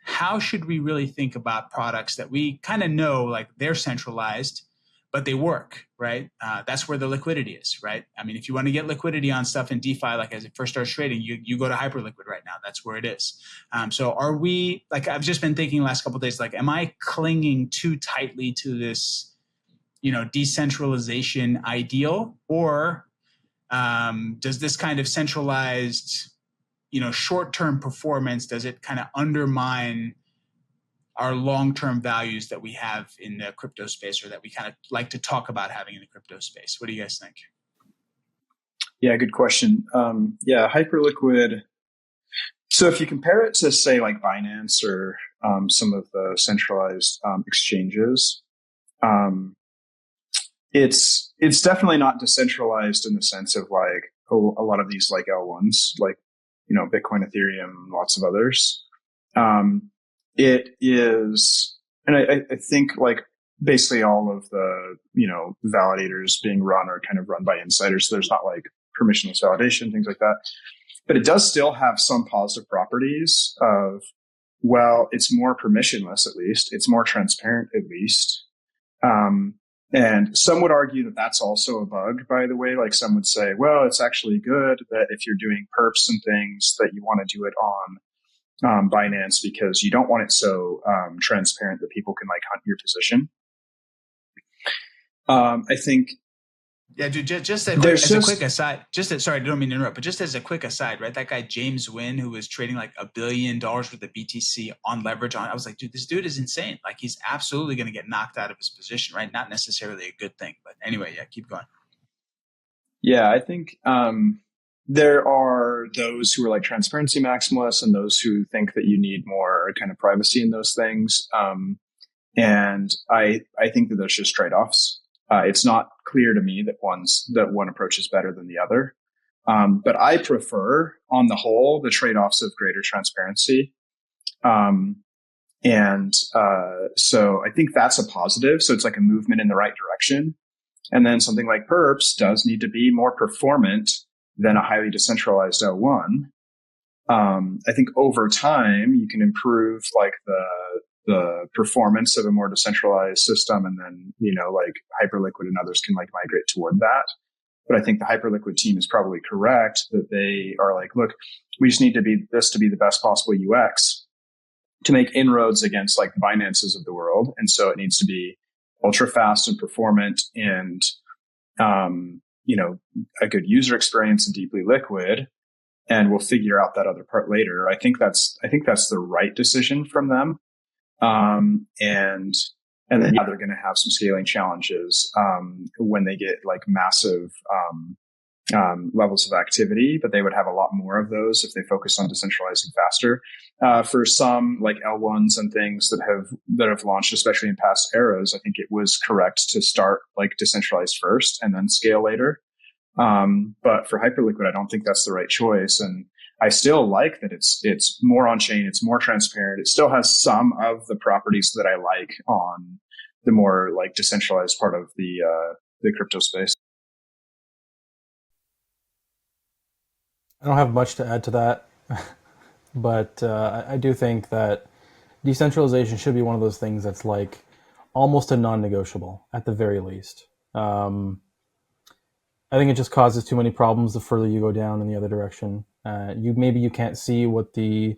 How should we really think about products that we kind of know they're centralized, but they work, right? That's where the liquidity is, right? I mean, if you want to get liquidity on stuff in DeFi, as it first starts trading, you go to HyperLiquid right now. That's where it is. So are we, I've just been thinking the last couple of days, am I clinging too tightly to this, decentralization ideal, or does this kind of centralized short-term performance, does it kind of undermine our long-term values that we have in the crypto space, or that we kind of like to talk about having in the crypto space? What do you guys think? Yeah, good question. HyperLiquid. So if you compare it to say Binance or some of the centralized exchanges, it's definitely not decentralized in the sense of a lot of these L1s, Bitcoin, Ethereum, lots of others. It is, and I think basically all of the, validators being run are kind of run by insiders. So there's not permissionless validation, things like that. But it does still have some positive properties of, well, it's more permissionless at least. It's more transparent at least. And some would argue that that's also a bug, by the way. Some would say, well, it's actually good that if you're doing perps and things that you want to do it on Binance because you don't want it so transparent that people can hunt your position. I think Yeah, dude. Just there's a quick aside. Sorry, I don't mean to interrupt, but just as a quick aside, right? That guy James Wynn, who was trading like $1 billion worth of BTC on leverage I was like, dude, this dude is insane. Like, he's absolutely going to get knocked out of his position, right? Not necessarily a good thing, but anyway, yeah, keep going. Yeah, I think there are those who are like transparency maximalists and those who think that you need more kind of privacy in those things. And I think that there's just trade-offs. It's not clear to me that one approach is better than the other. But I prefer, on the whole, the trade-offs of greater transparency. So I think that's a positive. So it's like a movement in the right direction. And then something like Perps does need to be more performant than a highly decentralized O1. I think over time you can improve like the performance of a more decentralized system, and then like HyperLiquid and others can like migrate toward that. But I think the HyperLiquid team is probably correct that they are like, look, we just need to be the best possible UX to make inroads against like the Binances of the world, and so it needs to be ultra fast and performant and a good user experience and deeply liquid, and we'll figure out that other part later. I think that's the right decision from them. And then they're going to have some scaling challenges when they get like massive levels of activity, but they would have a lot more of those if they focus on decentralizing faster. For some like L1s and things that have launched, especially in past eras, I think it was correct to start like decentralized first and then scale later. But for HyperLiquid, I don't think that's the right choice. And I still like that it's more on chain, it's more transparent. It still has some of the properties that I like on the more like decentralized part of the crypto space. I don't have much to add to that, but I do think that decentralization should be one of those things that's like almost a non-negotiable at the very least. I think it just causes too many problems the further you go down in the other direction. You can't see what the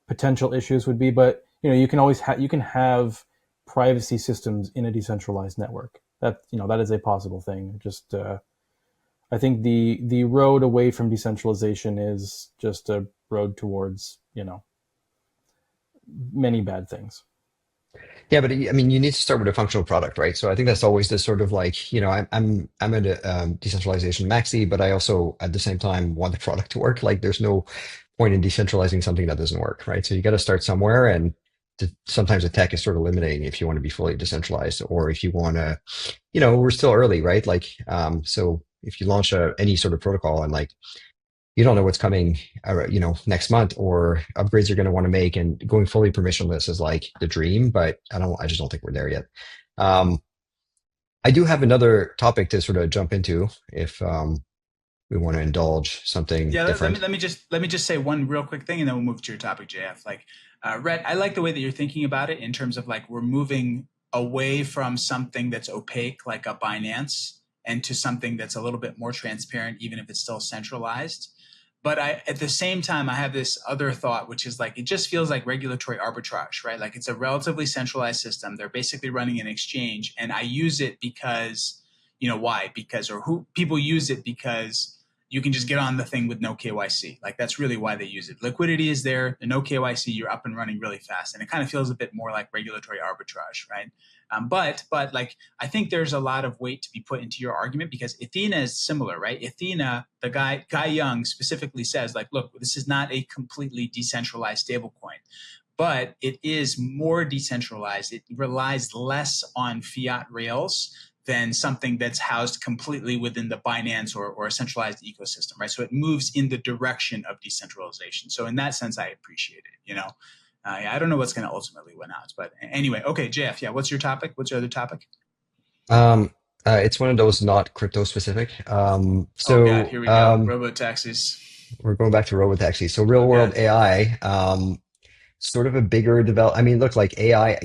potential issues would be, but you can always you can have privacy systems in a decentralized network. That is a possible thing. Just I think the road away from decentralization is just a road towards many bad things. Yeah, but I mean, you need to start with a functional product, right? So I think that's always this sort of like, I'm a decentralization maxi, but I also at the same time want the product to work. Like, there's no point in decentralizing something that doesn't work, right? So you got to start somewhere, and sometimes the tech is sort of limiting if you want to be fully decentralized, or if you want to, we're still early, right? Like, so if you launch any sort of protocol and like you don't know what's coming, next month, or upgrades you're going to want to make, and going fully permissionless is like the dream, but I just don't think we're there yet. I do have another topic to sort of jump into if we want to indulge something different. Let me just say one real quick thing, and then we'll move to your topic, JF. Like, Rhett, I like the way that you're thinking about it in terms of like we're moving away from something that's opaque like a Binance and to something that's a little bit more transparent, even if it's still centralized. But at the same time, I have this other thought, which is like, it just feels like regulatory arbitrage, right? Like, it's a relatively centralized system. They're basically running an exchange, and I use it because, why? People use it because you can just get on the thing with no KYC. Like, that's really why they use it. Liquidity is there, the no KYC, you're up and running really fast. And it kind of feels a bit more like regulatory arbitrage, right? But like, I think there's a lot of weight to be put into your argument, because Athena is similar, right? Athena, the Guy Young specifically says, like, look, this is not a completely decentralized stablecoin, but it is more decentralized. It relies less on fiat rails than something that's housed completely within the Binance or a centralized ecosystem, right? So it moves in the direction of decentralization. So in that sense, I appreciate it, I don't know what's going to ultimately win out, but anyway, okay, JF, yeah, what's your topic? What's your other topic? It's one of those not crypto specific. Oh God, here we go. Robotaxis. We're going back to Robotaxis. So real world AI, sort of a bigger I mean, look, like AI,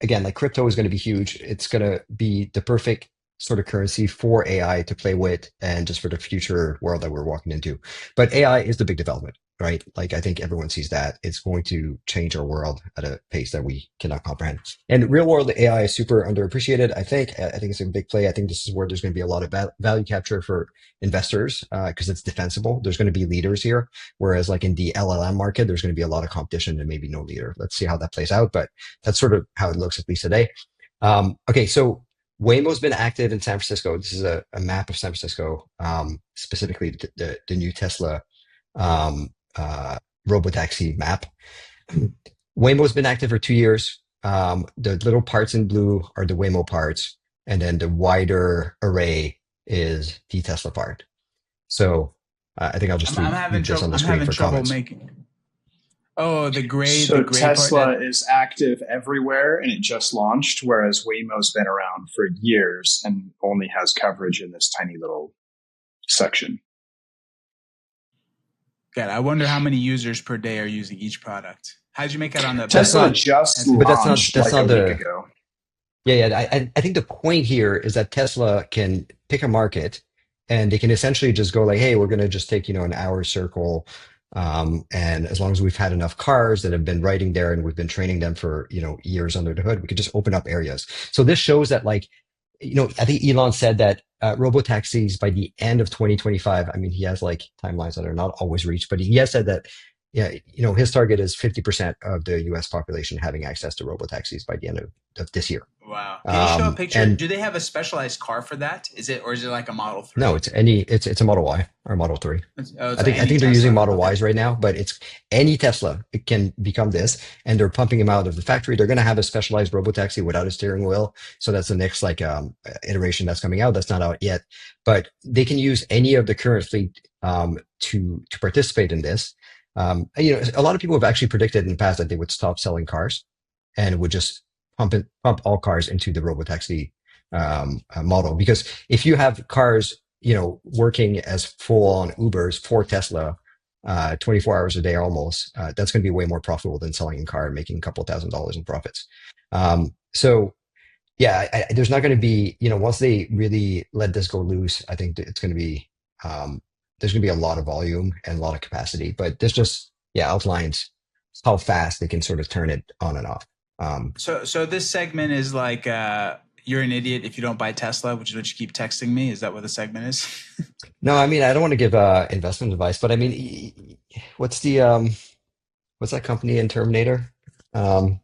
again, like crypto is going to be huge. It's going to be the perfect sort of currency for AI to play with, and just for the future world that we're walking into. But AI is the big development, right? Like I think everyone sees that it's going to change our world at a pace that we cannot comprehend. And real world AI is super underappreciated. I think it's a big play. I think this is where there's going to be a lot of value capture for investors because it's defensible. There's going to be leaders here, whereas like in the LLM market, there's going to be a lot of competition and maybe no leader. Let's see how that plays out, but that's sort of how it looks at least today. Okay, so Waymo's been active in San Francisco. This is a map of San Francisco, specifically the new Tesla Robotaxi map. Waymo's been active for 2 years. The little parts in blue are the Waymo parts, and then the wider array is the Tesla part. So I think I'll just leave this on the screen for comments. Oh, the gray. So the gray Tesla part is active everywhere, and it just launched, whereas Waymo's been around for years and only has coverage in this tiny little section. God, I wonder how many users per day are using each product. How did you make that on the Tesla just launched like a week ago. Yeah. I think the point here is that Tesla can pick a market, and they can essentially just go like, hey, we're going to just take an hour circle. And as long as we've had enough cars that have been riding there and we've been training them for, years under the hood, we could just open up areas. So this shows that I think Elon said that robotaxis by the end of 2025, I mean, he has like timelines that are not always reached, but he has said that, his target is 50% of the US population having access to robotaxis by the end of this year. Wow. Can you show a picture? Do they have a specialized car for that? Is it like a Model 3? No, it's a Model Y or Model 3. I think they're using Model Ys right now, but it's any Tesla. It can become this, and they're pumping them out of the factory. They're going to have a specialized robotaxi without a steering wheel. So that's the next iteration that's coming out. That's not out yet, but they can use any of the current fleet to participate in this. A lot of people have actually predicted in the past that they would stop selling cars and would just pump all cars into the robotaxi model. Because if you have cars, working as full-on Ubers for Tesla, 24 hours a day almost, that's going to be way more profitable than selling a car and making a couple $1,000s in profits. So yeah, there's not going to be, once they really let this go loose, I think it's going to be, there's going to be a lot of volume and a lot of capacity, but this just, outlines how fast they can sort of turn it on and off. So this segment is like, you're an idiot if you don't buy Tesla, which is what you keep texting me. Is that what the segment is? No, I mean, I don't want to give investment advice, but I mean, what's that company in Terminator? Skynet.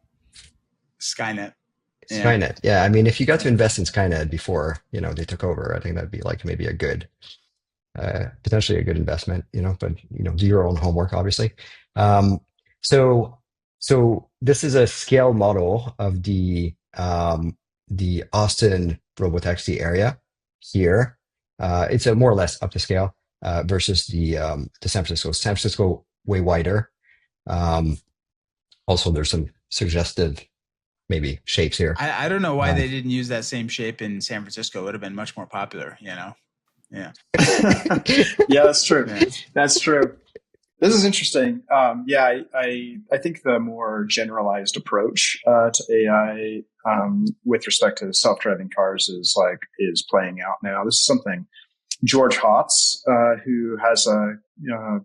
Skynet. Yeah. I mean, if you got to invest in Skynet before, they took over, I think that'd be like maybe a good, potentially a good investment, but, do your own homework, obviously. So this is a scale model of the Austin robotaxi area here. It's a more or less up to scale versus the San Francisco. San Francisco way wider. Also, there's some suggestive maybe shapes here. I don't know why they didn't use that same shape in San Francisco. It would have been much more popular, Yeah. Yeah, that's true. Yeah. That's true. This is interesting. I think the more generalized approach to AI with respect to self-driving cars is playing out now. This is something George Hotz, who has a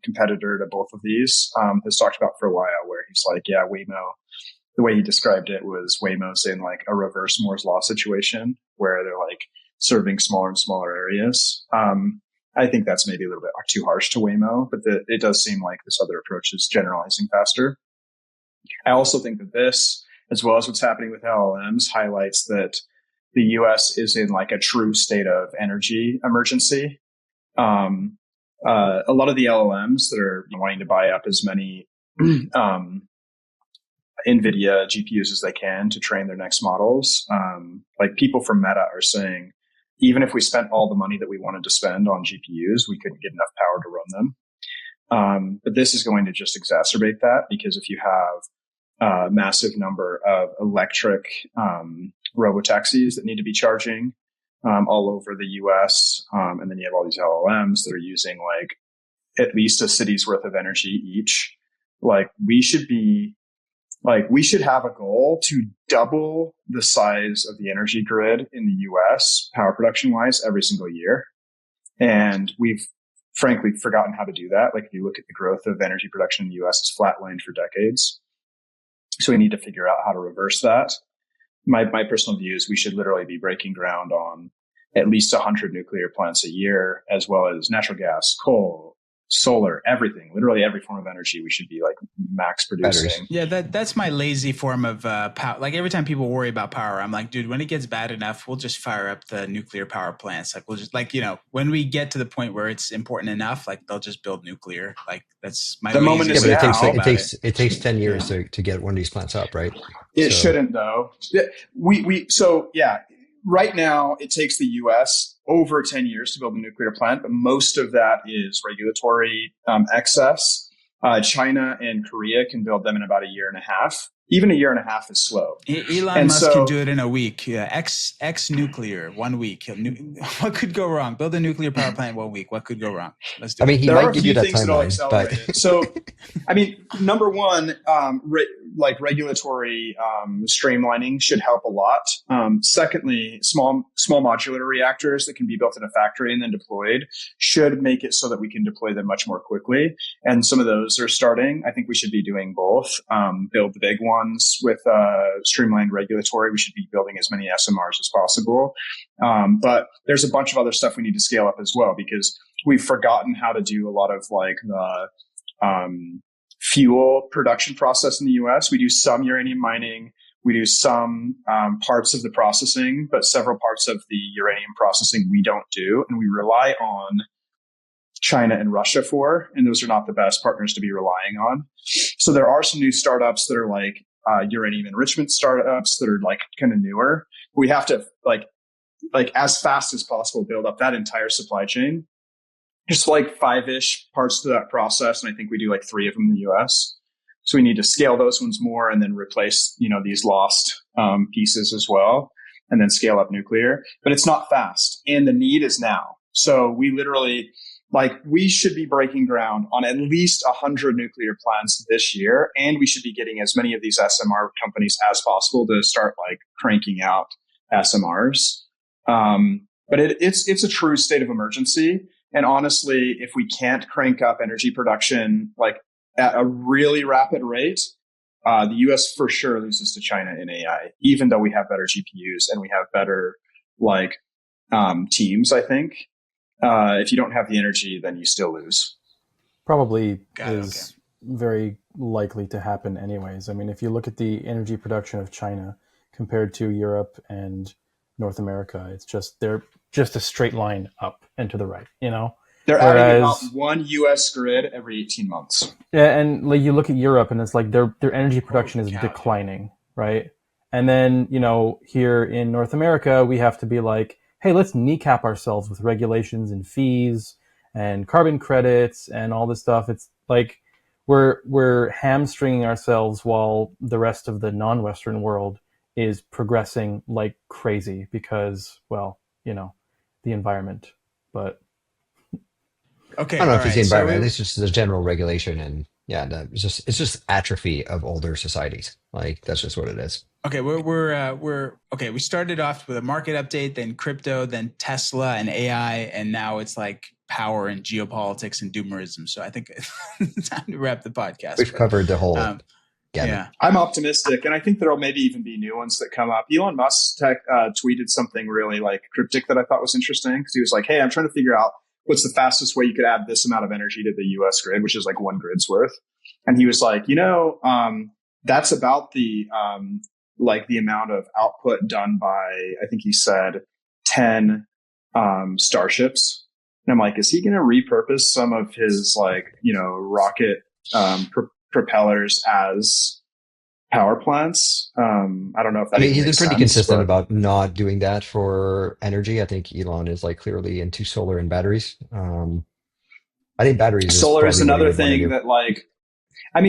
competitor to both of these, has talked about for a while. Where he's like, Waymo. The way he described it was Waymo's in like a reverse Moore's law situation where they're like serving smaller and smaller areas. I think that's maybe a little bit too harsh to Waymo, but it does seem like this other approach is generalizing faster. I also think that this, as well as what's happening with LLMs, highlights that the US is in like a true state of energy emergency. A lot of the LLMs that are wanting to buy up as many NVIDIA GPUs as they can to train their next models, like people from Meta are saying, even if we spent all the money that we wanted to spend on GPUs, we couldn't get enough power to run them. But this is going to just exacerbate that, because if you have a massive number of electric robotaxis that need to be charging all over the US, and then you have all these LLMs that are using like at least a city's worth of energy each, we should have a goal to double the size of the energy grid in the US, power production wise, every single year. And we've frankly forgotten how to do that. Like if you look at the growth of energy production in the US, it's flatlined for decades. So we need to figure out how to reverse that. My personal view is we should literally be breaking ground on at least 100 nuclear plants a year, as well as natural gas, coal, solar, everything, literally every form of energy. We should be like max producing. Batteries. Yeah, that's my lazy form of power. Like every time people worry about power, I'm like, dude, when it gets bad enough, we'll just fire up the nuclear power plants. Like we'll just when we get to the point where it's important enough, like they'll just build nuclear. Like that's my the moment is yeah, now. but it takes 10 years to get one of these plants up, right? It shouldn't though. Right now it takes the US over 10 years to build a nuclear plant, but most of that is regulatory excess. China and Korea can build them in about a year and a half. Even a year and a half is slow. Elon Musk can do it in a week. Yeah, X nuclear, 1 week. What could go wrong? Build a nuclear power plant in 1 week. What could go wrong? Let's do it. He might give you that timeline, but so, number one, regulatory streamlining should help a lot. Secondly, small modular reactors that can be built in a factory and then deployed should make it so that we can deploy them much more quickly. And some of those are starting. I think we should be doing both. Build the big ones with streamlined regulatory. We should be building as many SMRs as possible. But there's a bunch of other stuff we need to scale up as well, because we've forgotten how to do a lot of like the fuel production process in the US. We do some uranium mining. We do some parts of the processing, but several parts of the uranium processing we don't do. And we rely on China and Russia for, and those are not the best partners to be relying on. So there are some new startups that are like uranium enrichment startups that are like kind of newer. We have to like as fast as possible build up that entire supply chain. Just like 5-ish parts to that process, and I think we do like 3 of them in the US. So we need to scale those ones more and then replace these lost pieces as well, and then scale up nuclear. But it's not fast, and the need is now. So we literally we should be breaking ground on at least 100 nuclear plants this year, and we should be getting as many of these SMR companies as possible to start cranking out SMRs. But it's a true state of emergency. And honestly, if we can't crank up energy production at a really rapid rate, the US for sure loses to China in AI, even though we have better GPUs and we have better teams, I think. If you don't have the energy, then you still lose. Probably very likely to happen anyways. I mean, if you look at the energy production of China compared to Europe and North America, they're just a straight line up and to the right, They're adding about one US grid every 18 months. Yeah, and you look at Europe and it's like their energy production is declining, right? And then, here in North America, we have to be like, hey, let's kneecap ourselves with regulations and fees and carbon credits and all this stuff. It's like we're hamstringing ourselves while the rest of the non-Western world is progressing like crazy because, the environment. But okay, I don't know if it's the environment. It's just the general regulation, and it's just atrophy of older societies. That's just what it is. Okay, we're okay. We started off with a market update, then crypto, then Tesla and AI, and now it's like power and geopolitics and doomerism. So I think it's time to wrap the podcast. We've covered the whole. I'm optimistic, and I think there'll maybe even be new ones that come up. Elon Musk tweeted something really cryptic that I thought was interesting, because he was like, "Hey, I'm trying to figure out what's the fastest way you could add this amount of energy to the US grid, which is like 1 grid's worth." And he was like, that's about the amount of output done by, I think he said 10 starships. And I'm like, is he going to repurpose some of his rocket propellers as power plants? I don't know if that he's been pretty sense, consistent about not doing that for energy. I think Elon is clearly into solar and batteries. I think batteries. Solar is another thing that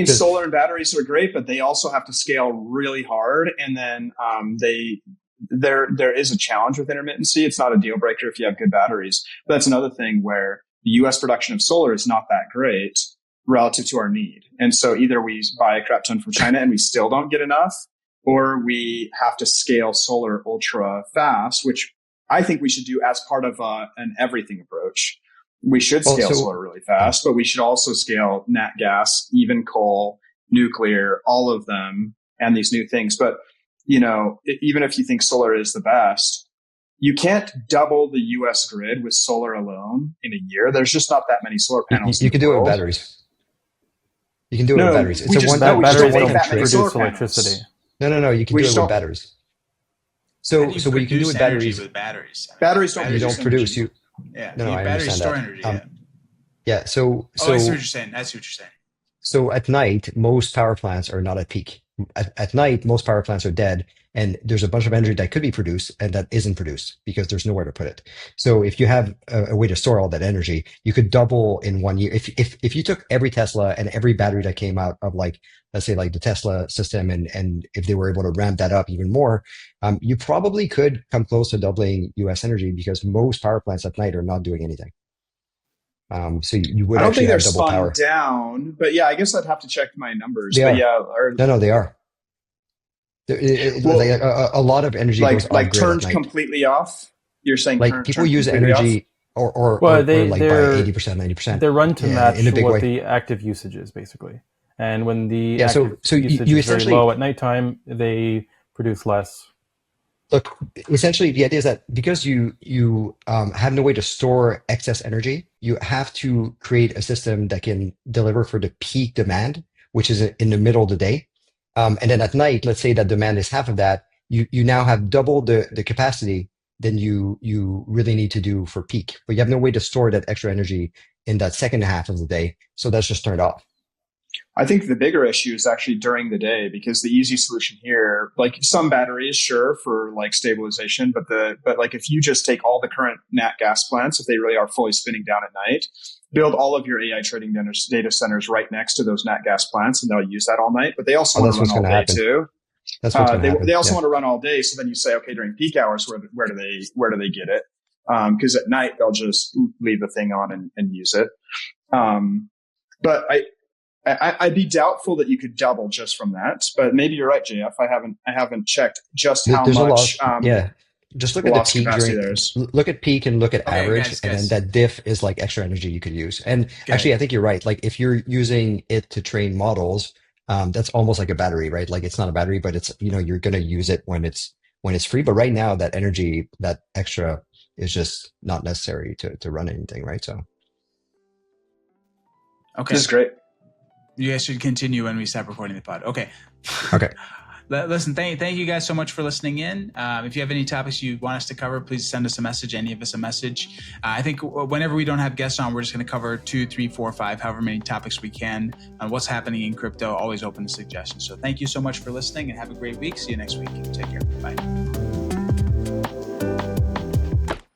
solar and batteries are great, but they also have to scale really hard. And then there is a challenge with intermittency. It's not a deal breaker if you have good batteries. But that's another thing where the US production of solar is not that great relative to our need. And so either we buy a crap ton from China and we still don't get enough, or we have to scale solar ultra fast, which I think we should do as part of an everything approach. We should scale solar really fast, but we should also scale nat gas, even coal, nuclear, all of them, and these new things. But, even if you think solar is the best, you can't double the US grid with solar alone in a year. There's just not that many solar panels. You can do it with batteries. You can do it with batteries. It's batteries don't produce electricity. No. You can do it with batteries. So what you can do with batteries? Batteries don't produce. Energy. Batteries store energy. Yeah. So I see what you're saying. So at night, most power plants are not at peak. At night, most power plants are dead, and there's a bunch of energy that could be produced and that isn't produced because there's nowhere to put it. So if you have a way to store all that energy, you could double in 1 year. If you took every Tesla and every battery that came out of let's say the Tesla system, and if they were able to ramp that up even more, you probably could come close to doubling US energy because most power plants at night are not doing anything. So you would actually have double power. I don't think they're spun down, but yeah, I guess I'd have to check my numbers. They are. No, they are. A lot of energy goes off-grid turned at night. Completely off. You're saying people use energy or by 80%, 90%. They're run to match what the active usage is, basically. And when the active usage is very low at nighttime, they produce less. Look, essentially, the idea is that because you have no way to store excess energy, you have to create a system that can deliver for the peak demand, which is in the middle of the day. And then at night, let's say that demand is half of that, you now have double the capacity than you really need to do for peak. But you have no way to store that extra energy in that second half of the day, so that's just turned off. I think the bigger issue is actually during the day, because the easy solution here, some batteries, sure, for stabilization, but if you just take all the current nat gas plants, if they really are fully spinning down at night, build all of your AI trading data centers right next to those nat gas plants, and they'll use that all night. But they also want to run all day too. That's what's going to happen. They also want to run all day. So then you say, okay, during peak hours, where do they get it? Because at night they'll just leave the thing on and use it. But I'd be doubtful that you could double just from that, but maybe you're right, JF. I haven't checked just how much. Just look at the peak. Look at peak and look at average, and then that diff is extra energy you could use. And actually, I think you're right. If you're using it to train models, that's almost like a battery, right? It's not a battery, but it's you're going to use it when it's free. But right now, that energy, that extra, is just not necessary to run anything, right? So, okay, this is great. You guys should continue when we stop recording the pod. Okay. Okay. Listen, thank you guys so much for listening in. If you have any topics you want us to cover, please send us a message, any of us a message. I think whenever we don't have guests on, we're just going to cover 2, 3, 4, 5, however many topics we can on what's happening in crypto. Always open to suggestions. So thank you so much for listening, and have a great week. See you next week. Take care. Bye.